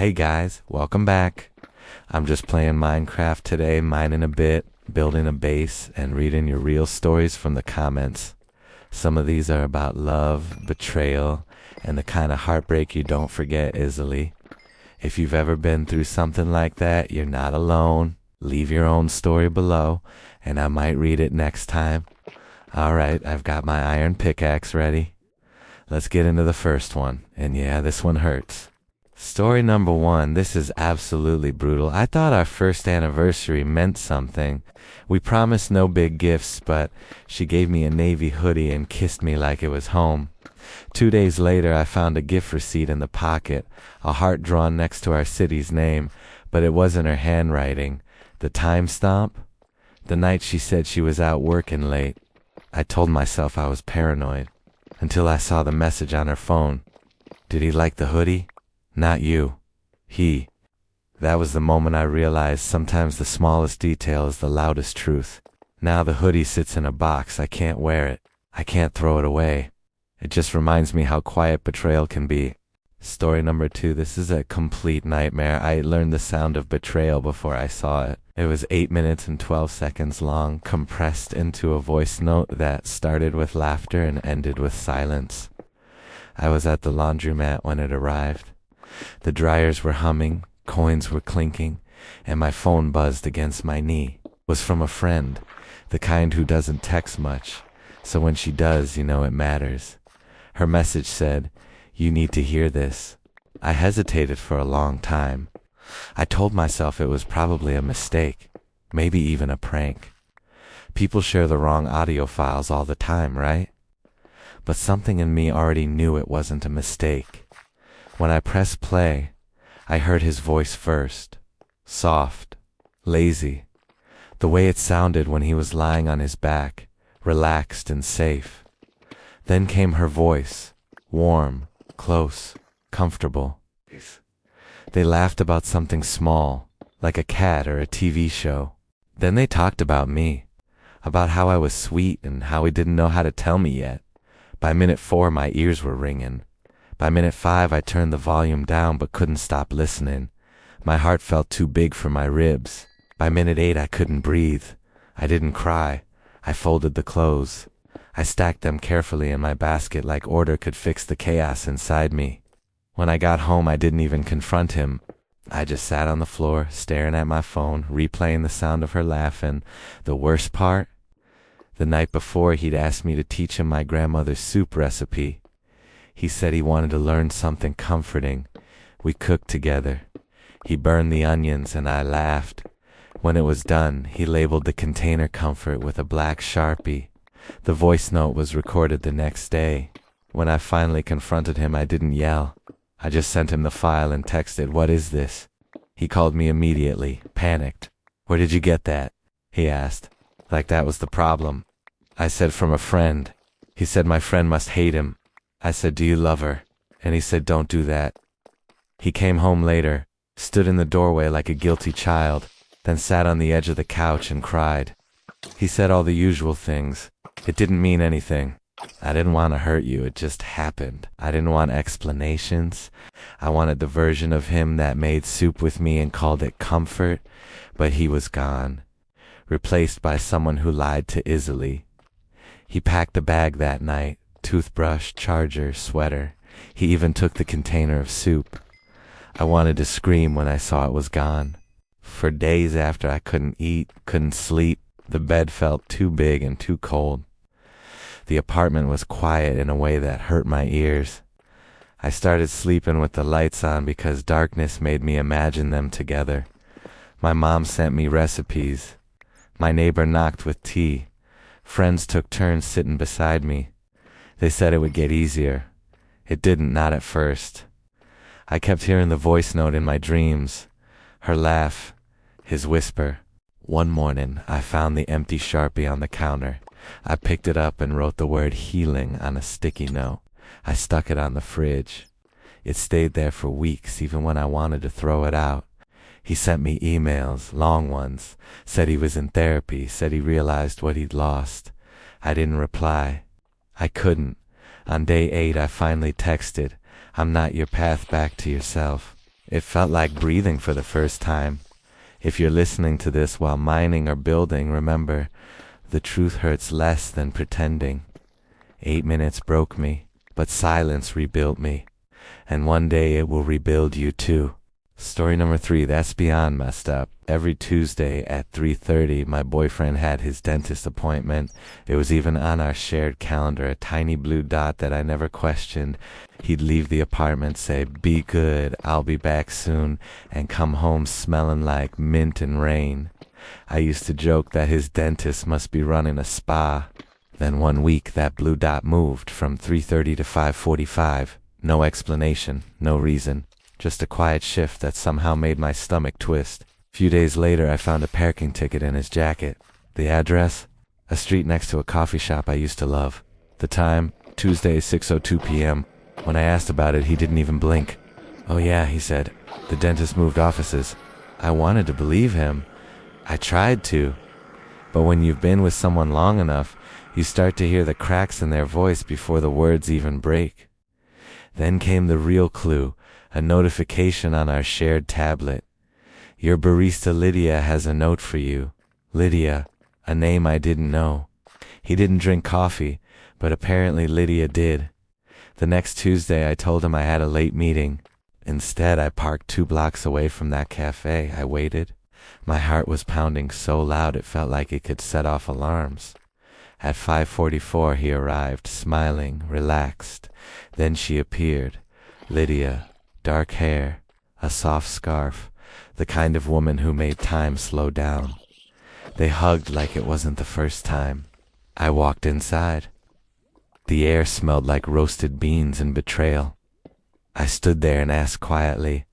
Hey guys, welcome back. I'm just playing Minecraft today, mining a bit, building a base, and reading your real stories from the comments. Some of these are about love, betrayal, and the kind of heartbreak you don't forget easily. If you've ever been through something like that, you're not alone. Leave your own story below, and I might read it next time. Alright, I've got my iron pickaxe ready. Let's get into the first one, and yeah, this one hurts. Story number 1. This is absolutely brutal. I thought our first anniversary meant something. We promised no big gifts, but she gave me a navy hoodie and kissed me like it was home. 2 days later, I found a gift receipt in the pocket, a heart drawn next to our city's name, but it wasn't her handwriting. The time stamp? The night she said she was out working late. I told myself I was paranoid, until I saw the message on her phone. Did he like the hoodie? Not you. He. That was the moment I realized sometimes the smallest detail is the loudest truth. Now the hoodie sits in a box. I can't wear it. I can't throw it away. It just reminds me how quiet betrayal can be. Story number 2. This is a complete nightmare. I learned the sound of betrayal before I saw it. It was 8 minutes and 12 seconds long, compressed into a voice note that started with laughter and ended with silence. I was at the laundromat when it arrived. The dryers were humming, coins were clinking, and my phone buzzed against my knee. It was from a friend, the kind who doesn't text much, so when she does, you know it matters. Her message said, "You need to hear this." I hesitated for a long time. I told myself it was probably a mistake, maybe even a prank. People share the wrong audio files all the time, right? But something in me already knew it wasn't a mistake. When I pressed play, I heard his voice first. Soft, lazy, the way it sounded when he was lying on his back, relaxed and safe. Then came her voice, warm, close, comfortable. They laughed about something small, like a cat or a TV show. Then they talked about me, about how I was sweet and how he didn't know how to tell me yet. By minute 4, my ears were ringing. By minute 5, I turned the volume down but couldn't stop listening. My heart felt too big for my ribs. By minute 8, I couldn't breathe. I didn't cry. I folded the clothes. I stacked them carefully in my basket like order could fix the chaos inside me. When I got home, I didn't even confront him. I just sat on the floor, staring at my phone, replaying the sound of her laughing. The worst part? The night before, he'd asked me to teach him my grandmother's soup recipe. He said he wanted to learn something comforting. We cooked together. He burned the onions and I laughed. When it was done, he labeled the container comfort with a black Sharpie. The voice note was recorded the next day. When I finally confronted him, I didn't yell. I just sent him the file and texted, "What is this?" He called me immediately, panicked. "Where did you get that?" he asked, like that was the problem. I said, "From a friend." He said my friend must hate him. I said, "Do you love her?" And he said, "Don't do that." He came home later, stood in the doorway like a guilty child, then sat on the edge of the couch and cried. He said all the usual things. It didn't mean anything. I didn't want to hurt you, it just happened. I didn't want explanations. I wanted the version of him that made soup with me and called it comfort, but he was gone, replaced by someone who lied too easily. He packed a bag that night. Toothbrush, charger, sweater. He even took the container of soup. I wanted to scream when I saw it was gone. For days after, I couldn't eat, couldn't sleep. The bed felt too big and too cold. The apartment was quiet in a way that hurt my ears. I started sleeping with the lights on because darkness made me imagine them together. My mom sent me recipes. My neighbor knocked with tea. Friends took turns sitting beside me. They said it would get easier. It didn't, not at first. I kept hearing the voice note in my dreams, her laugh, his whisper. One morning, I found the empty Sharpie on the counter. I picked it up and wrote the word healing on a sticky note. I stuck it on the fridge. It stayed there for weeks, even when I wanted to throw it out. He sent me emails, long ones, said he was in therapy, said he realized what he'd lost. I didn't reply. I couldn't. On day 8, I finally texted, "I'm not your path back to yourself." It felt like breathing for the first time. If you're listening to this while mining or building, remember, the truth hurts less than pretending. 8 minutes broke me, but silence rebuilt me. And one day it will rebuild you too. Story number 3, that's beyond messed up. Every Tuesday at 3:30, my boyfriend had his dentist appointment. It was even on our shared calendar, a tiny blue dot that I never questioned. He'd leave the apartment, say, "Be good, I'll be back soon," and come home smelling like mint and rain. I used to joke that his dentist must be running a spa. Then one week, that blue dot moved from 3:30 to 5:45. No explanation, no reason. Just a quiet shift that somehow made my stomach twist. A few days later, I found a parking ticket in his jacket. The address? A street next to a coffee shop I used to love. The time? Tuesday, 6:02 p.m. When I asked about it, he didn't even blink. "Oh yeah," he said, "the dentist moved offices." I wanted to believe him. I tried to. But when you've been with someone long enough, you start to hear the cracks in their voice before the words even break. Then came the real clue, a notification on our shared tablet. "Your barista Lydia has a note for you." Lydia, a name I didn't know. He didn't drink coffee, but apparently Lydia did. The next Tuesday I told him I had a late meeting. Instead, I parked 2 blocks away from that cafe. I waited. My heart was pounding so loud it felt like it could set off alarms. At 5:44 he arrived, smiling, relaxed. Then she appeared. Lydia, dark hair, a soft scarf, the kind of woman who made time slow down. They hugged like it wasn't the first time. I walked inside. The air smelled like roasted beans and betrayal. I stood there and asked quietly,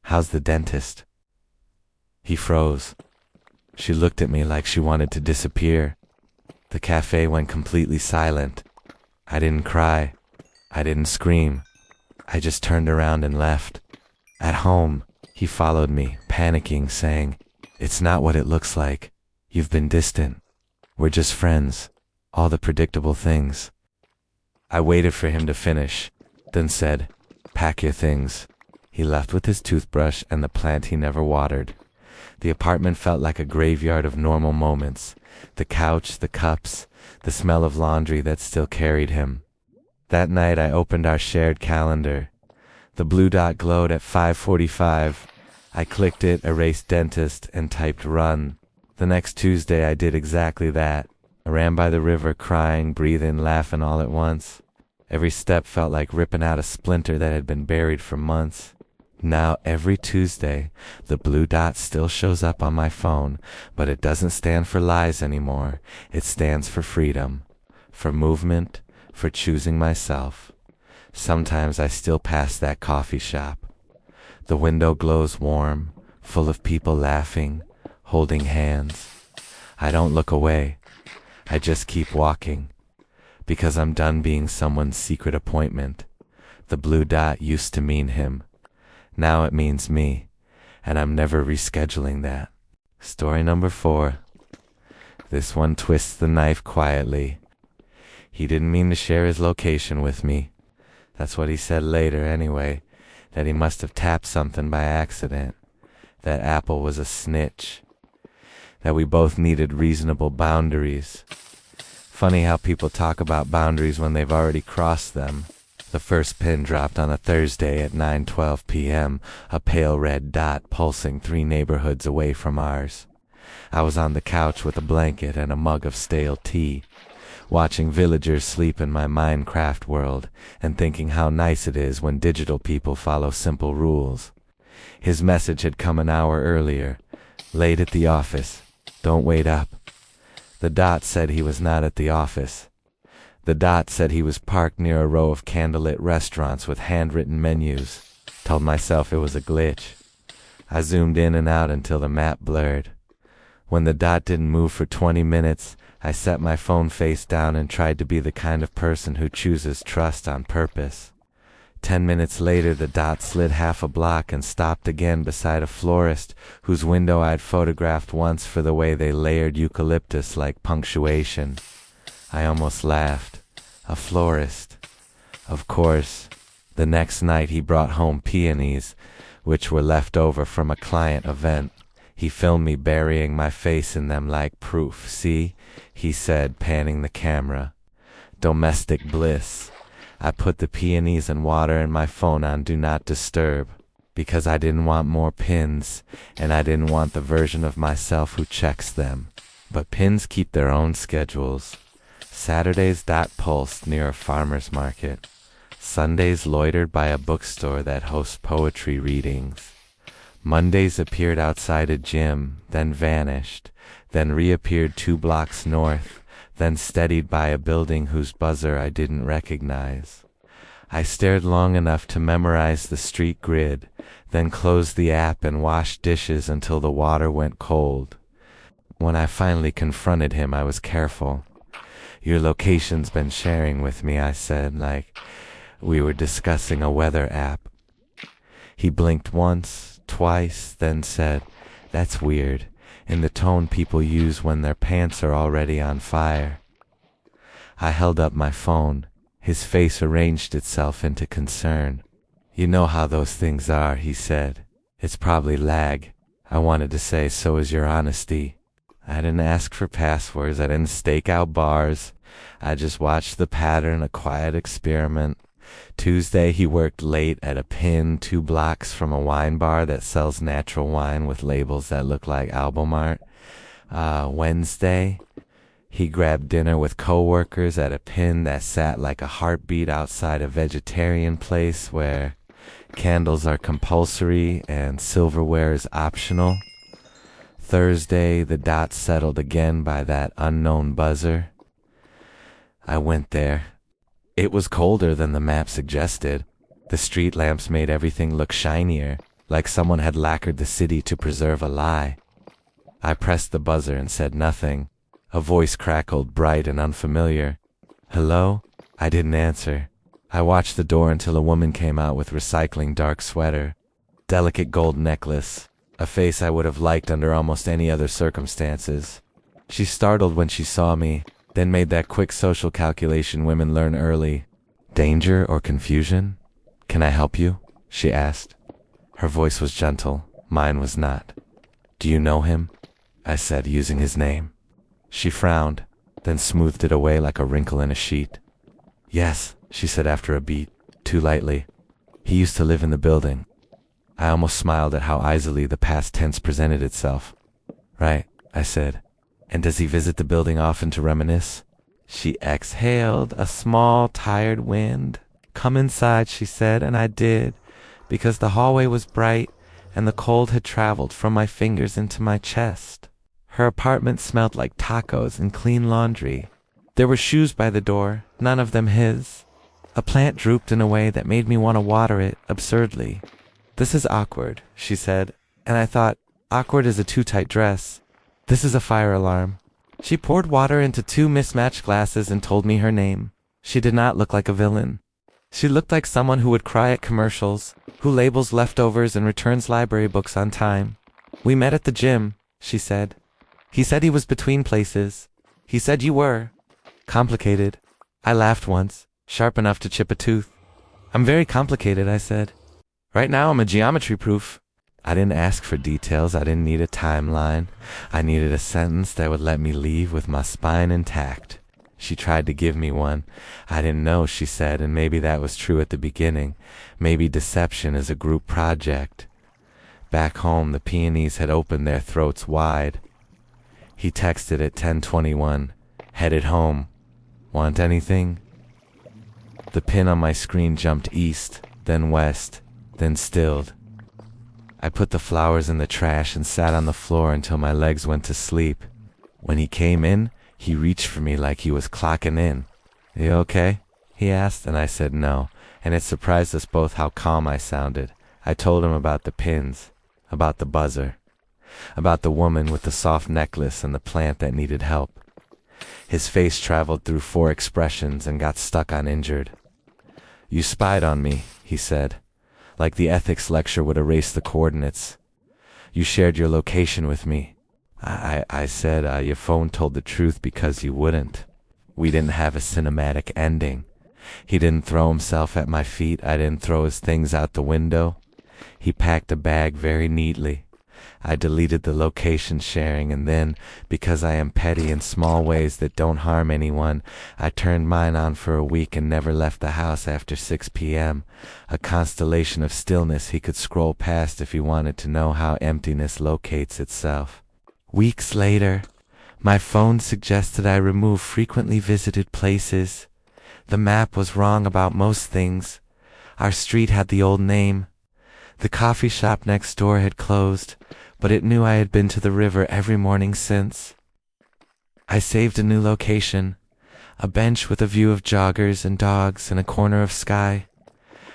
"How's the dentist?" He froze. She looked at me like she wanted to disappear. The cafe went completely silent. I didn't cry. I didn't scream. I just turned around and left. At home, he followed me, panicking, saying, "It's not what it looks like. You've been distant. We're just friends." All the predictable things. I waited for him to finish, then said, "Pack your things." He left with his toothbrush and the plant he never watered. The apartment felt like a graveyard of normal moments. The couch, the cups, the smell of laundry that still carried him. That night I opened our shared calendar. The blue dot glowed at 5:45. I clicked it, erased dentist, and typed run. The next Tuesday I did exactly that. I ran by the river, crying, breathing, laughing all at once. Every step felt like ripping out a splinter that had been buried for months. Now every Tuesday, the blue dot still shows up on my phone, but it doesn't stand for lies anymore. It stands for freedom, for movement, for choosing myself. Sometimes I still pass that coffee shop. The window glows warm, full of people laughing, holding hands. I don't look away. I just keep walking, because I'm done being someone's secret appointment. The blue dot used to mean him. Now it means me, and I'm never rescheduling that. Story number 4. This one twists the knife quietly. He didn't mean to share his location with me. That's what he said later anyway, that he must have tapped something by accident, that Apple was a snitch, that we both needed reasonable boundaries. Funny how people talk about boundaries when they've already crossed them. The first pin dropped on a Thursday at 9:12 p.m., a pale red dot pulsing 3 neighborhoods away from ours. I was on the couch with a blanket and a mug of stale tea, watching villagers sleep in my Minecraft world and thinking how nice it is when digital people follow simple rules. His message had come an hour earlier. Late at the office. Don't wait up. The dot said he was not at the office. The dot said he was parked near a row of candlelit restaurants with handwritten menus. Told myself it was a glitch. I zoomed in and out until the map blurred. When the dot didn't move for 20 minutes, I set my phone face down and tried to be the kind of person who chooses trust on purpose. 10 minutes later, the dot slid half a block and stopped again beside a florist whose window I'd photographed once for the way they layered eucalyptus like punctuation. I almost laughed. A florist. Of course. The next night he brought home peonies, which were left over from a client event. He filmed me burying my face in them like proof. "See," he said, panning the camera. "Domestic bliss." I put the peonies and water and my phone on Do Not Disturb, because I didn't want more pins, and I didn't want the version of myself who checks them. But pins keep their own schedules. Saturdays pulsed near a farmer's market. Sundays loitered by a bookstore that hosts poetry readings. Mondays appeared outside a gym, then vanished, then reappeared 2 blocks north, then steadied by a building whose buzzer I didn't recognize. I stared long enough to memorize the street grid, then closed the app and washed dishes until the water went cold. When I finally confronted him, I was careful. "Your location's been sharing with me," I said, like we were discussing a weather app. He blinked once, twice, then said, "That's weird," in the tone people use when their pants are already on fire. I held up my phone. His face arranged itself into concern. "You know how those things are," he said. "It's probably lag." I wanted to say, "So is your honesty." I didn't ask for passwords. I didn't stake out bars. I just watched the pattern, a quiet experiment. Tuesday, he worked late at a pin 2 blocks from a wine bar that sells natural wine with labels that look like album art. Wednesday, he grabbed dinner with coworkers at a pin that sat like a heartbeat outside a vegetarian place where candles are compulsory and silverware is optional. Thursday, the dot settled again by that unknown buzzer. I went there. It was colder than the map suggested. The street lamps made everything look shinier, like someone had lacquered the city to preserve a lie. I pressed the buzzer and said nothing. A voice crackled, bright and unfamiliar. "Hello?" I didn't answer. I watched the door until a woman came out with recycling dark sweater, delicate gold necklace, a face I would have liked under almost any other circumstances. She startled when she saw me, then made that quick social calculation women learn early. "Danger or confusion? Can I help you?" she asked. Her voice was gentle. Mine was not. "Do you know him?" I said, using his name. She frowned, then smoothed it away like a wrinkle in a sheet. "Yes," she said after a beat, too lightly. "He used to live in the building." I almost smiled at how easily the past tense presented itself. "Right," I said. "And does he visit the building often to reminisce?" She exhaled a small, tired wind. "Come inside," she said, and I did, because the hallway was bright and the cold had traveled from my fingers into my chest. Her apartment smelled like tacos and clean laundry. There were shoes by the door, none of them his. A plant drooped in a way that made me want to water it, absurdly. "This is awkward," she said, and I thought, awkward is a too tight dress. "This is a fire alarm." She poured water into 2 mismatched glasses and told me her name. She did not look like a villain. She looked like someone who would cry at commercials, who labels leftovers and returns library books on time. "We met at the gym," she said. "He said he was between places. He said you were." "Complicated." I laughed once, sharp enough to chip a tooth. "I'm very complicated," I said. "Right now I'm a geometry proof." I didn't ask for details. I didn't need a timeline. I needed a sentence that would let me leave with my spine intact. She tried to give me one. "I didn't know," she said, and maybe that was true at the beginning. Maybe deception is a group project. Back home, the peonies had opened their throats wide. He texted at 10:21, "Headed home. Want anything?" The pin on my screen jumped east, then west, then stilled. I put the flowers in the trash and sat on the floor until my legs went to sleep. When he came in, he reached for me like he was clocking in. "You okay?" he asked, and I said no, and it surprised us both how calm I sounded. I told him about the pins, about the buzzer, about the woman with the soft necklace and the plant that needed help. His face traveled through 4 expressions and got stuck on injured. "You spied on me," he said, like the ethics lecture would erase the coordinates. "You shared your location with me." I said, "Your phone told the truth because you wouldn't." We didn't have a cinematic ending. He didn't throw himself at my feet. I didn't throw his things out the window. He packed a bag very neatly. I deleted the location sharing, and then, because I am petty in small ways that don't harm anyone, I turned mine on for a week and never left the house after 6 p.m., a constellation of stillness he could scroll past if he wanted to know how emptiness locates itself. Weeks later, my phone suggested I remove frequently visited places. The map was wrong about most things. Our street had the old name. The coffee shop next door had closed, but it knew I had been to the river every morning since. I saved a new location, a bench with a view of joggers and dogs and a corner of sky.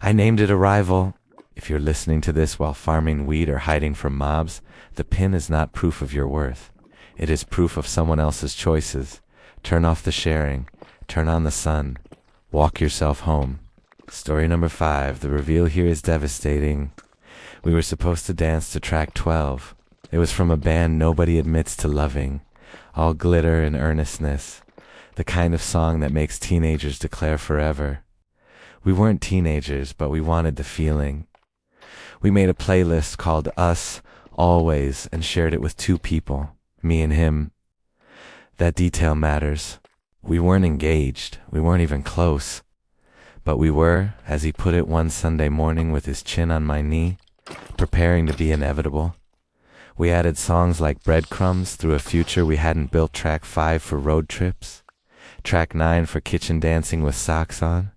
I named it Arrival. If you're listening to this while farming wheat or hiding from mobs, the pin is not proof of your worth. It is proof of someone else's choices. Turn off the sharing. Turn on the sun. Walk yourself home. Story number 5. The reveal here is devastating. We were supposed to dance to track 12. It was from a band nobody admits to loving. All glitter and earnestness. The kind of song that makes teenagers declare forever. We weren't teenagers, but we wanted the feeling. We made a playlist called Us, Always, and shared it with 2 people, me and him. That detail matters. We weren't engaged. We weren't even close. But we were, as he put it one Sunday morning with his chin on my knee, preparing to be inevitable. We added songs like Breadcrumbs through a future we hadn't built. Track 5 for road trips. Track 9 for kitchen dancing with socks on.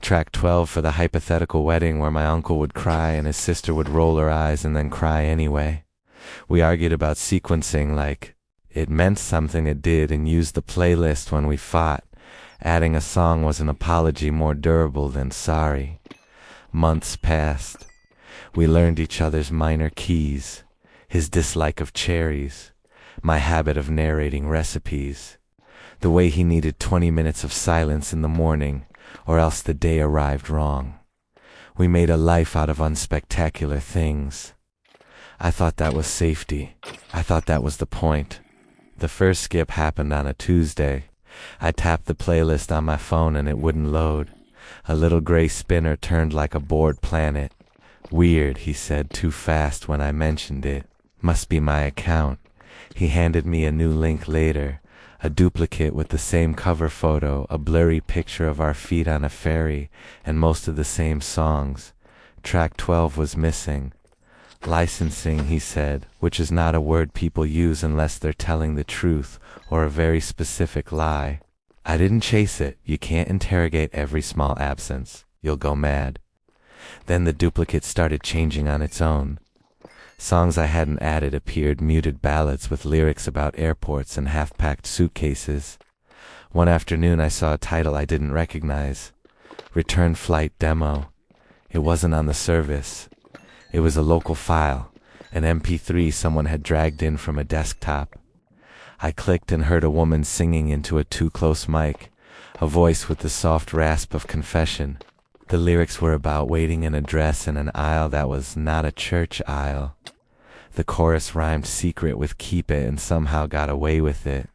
Track 12 for the hypothetical wedding where my uncle would cry and his sister would roll her eyes and then cry anyway. We argued about sequencing, like it meant something it did, and used the playlist when we fought. Adding a song was an apology more durable than sorry. Months passed. We learned each other's minor keys, his dislike of cherries, my habit of narrating recipes, the way he needed 20 minutes of silence in the morning, or else the day arrived wrong. We made a life out of unspectacular things. I thought that was safety. I thought that was the point. The first skip happened on a Tuesday. I tapped the playlist on my phone and it wouldn't load. A little gray spinner turned like a bored planet. Weird, he said too fast when I mentioned it. Must be my account. He handed me a new link later, a duplicate with the same cover photo, a blurry picture of our feet on a ferry, and most of the same songs. Track 12 was missing. Licensing, he said, which is not a word people use unless they're telling the truth or a very specific lie. I didn't chase it. You can't interrogate every small absence. You'll go mad. Then the duplicate started changing on its own. Songs I hadn't added appeared, muted ballads with lyrics about airports and half-packed suitcases. One afternoon I saw a title I didn't recognize. Return Flight Demo. It wasn't on the service. It was a local file, an MP3 someone had dragged in from a desktop. I clicked and heard a woman singing into a too-close mic, a voice with the soft rasp of confession. The lyrics were about waiting in a dress in an aisle that was not a church aisle. The chorus rhymed secret with keep it and somehow got away with it.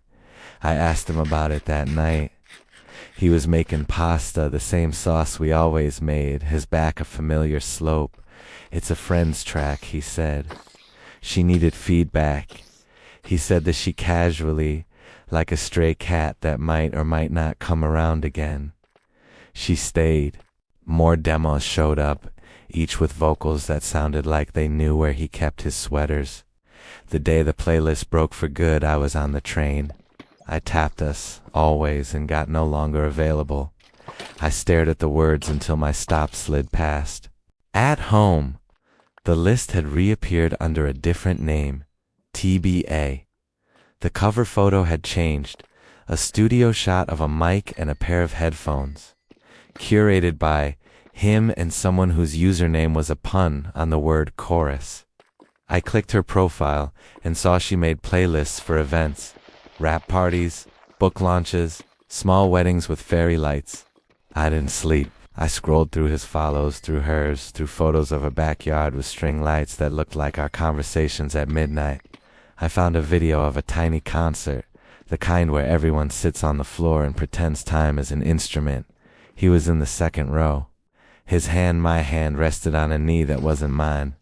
I asked him about it that night. He was making pasta, the same sauce we always made, his back a familiar slope. It's a friend's track, he said. She needed feedback. He said that she casually, like a stray cat that might or might not come around again. She stayed. More demos showed up, each with vocals that sounded like they knew where he kept his sweaters. The day the playlist broke for good, I was on the train. I tapped Us, Always, and got no longer available. I stared at the words until my stop slid past. At Home. The list had reappeared under a different name, TBA. The cover photo had changed, a studio shot of a mic and a pair of headphones, curated by him and someone whose username was a pun on the word chorus. I clicked her profile and saw she made playlists for events, rap parties, book launches, small weddings with fairy lights. I didn't sleep. I scrolled through his follows, through hers, through photos of a backyard with string lights that looked like our conversations at midnight. I found a video of a tiny concert, the kind where everyone sits on the floor and pretends time is an instrument. He was in the second row. His hand, my hand, rested on a knee that wasn't mine.